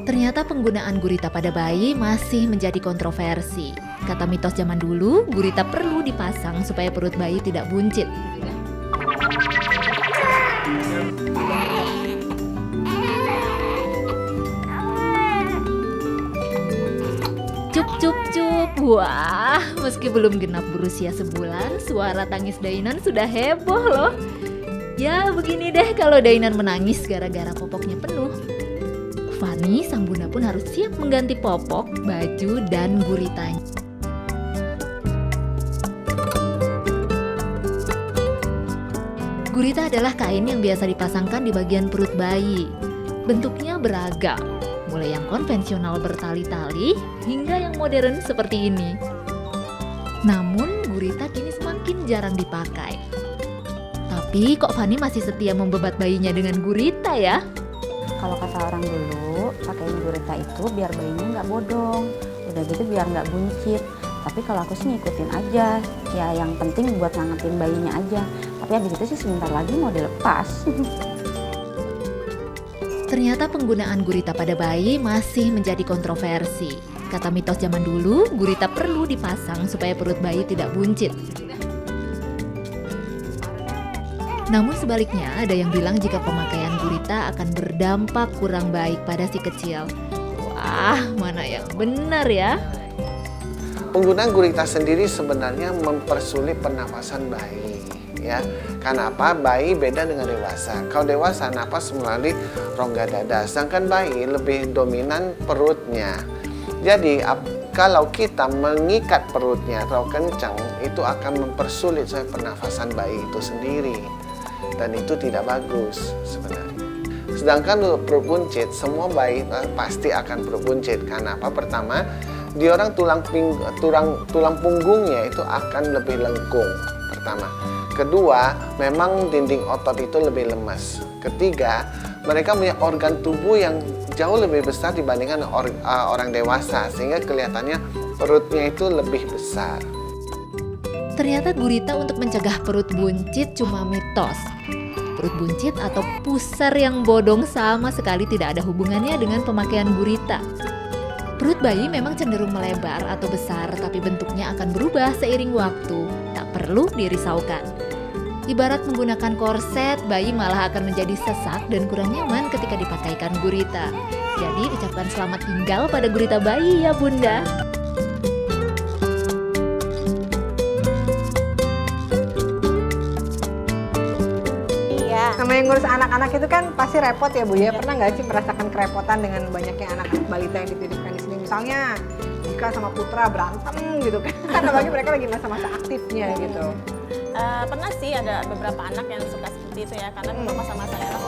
Ternyata penggunaan gurita pada bayi masih menjadi kontroversi. Kata mitos zaman dulu, gurita perlu dipasang supaya perut bayi tidak buncit. Cup cup cup. Wah, meski belum genap berusia sebulan, suara tangis Dainan sudah heboh loh. Ya begini deh kalau Dainan menangis gara-gara popoknya penuh. Fanny, sang bunda pun harus siap mengganti popok, baju, dan guritanya. Gurita adalah kain yang biasa dipasangkan di bagian perut bayi. Bentuknya beragam, mulai yang konvensional bertali-tali hingga yang modern seperti ini. Namun, gurita kini semakin jarang dipakai. Tapi kok Fanny masih setia membebat bayinya dengan gurita ya? Kalau kata orang dulu, pakai gurita itu biar bayinya nggak bodong, udah gitu biar nggak buncit. Tapi kalau aku sih ngikutin aja, ya yang penting buat ngangetin bayinya aja. Tapi habis itu sih sebentar lagi mau dilepas. Ternyata penggunaan gurita pada bayi masih menjadi kontroversi. Kata mitos zaman dulu, gurita perlu dipasang supaya perut bayi tidak buncit. Namun sebaliknya, ada yang bilang jika pemakaian gurita akan berdampak kurang baik pada si kecil. Wah, mana yang benar ya? Penggunaan gurita sendiri sebenarnya mempersulit pernafasan bayi. Ya, karena apa? Bayi beda dengan dewasa. Kalau dewasa napas melalui rongga dada, sedangkan bayi lebih dominan perutnya. Jadi kalau kita mengikat perutnya terlalu kencang, itu akan mempersulit pernafasan bayi itu sendiri. Dan itu tidak bagus sebenarnya. Sedangkan untuk perut buncit, semua bayi pasti akan perut buncit. Karena apa? Pertama, di orang tulang punggungnya itu akan lebih lengkung. Pertama. Kedua, memang dinding otot itu lebih lemas. Ketiga, mereka punya organ tubuh yang jauh lebih besar dibandingkan orang dewasa, sehingga kelihatannya perutnya itu lebih besar. Ternyata gurita untuk mencegah perut buncit cuma mitos. Perut buncit atau pusar yang bodong sama sekali tidak ada hubungannya dengan pemakaian gurita. Perut bayi memang cenderung melebar atau besar, tapi bentuknya akan berubah seiring waktu. Tak perlu dirisaukan. Ibarat menggunakan korset, bayi malah akan menjadi sesak dan kurang nyaman ketika dipakaikan gurita. Jadi ucapkan selamat tinggal pada gurita bayi ya bunda. Namanya ngurus anak-anak itu kan pasti repot ya Bu ya. Pernah nggak sih merasakan kerepotan dengan banyaknya anak-anak balita yang dititipkan di sini? Misalnya Dika sama Putra berantem gitu kan. Kan apalagi mereka lagi masa-masa aktifnya gitu. Pernah sih ada beberapa anak yang suka seperti itu ya, karena memang masa-masa era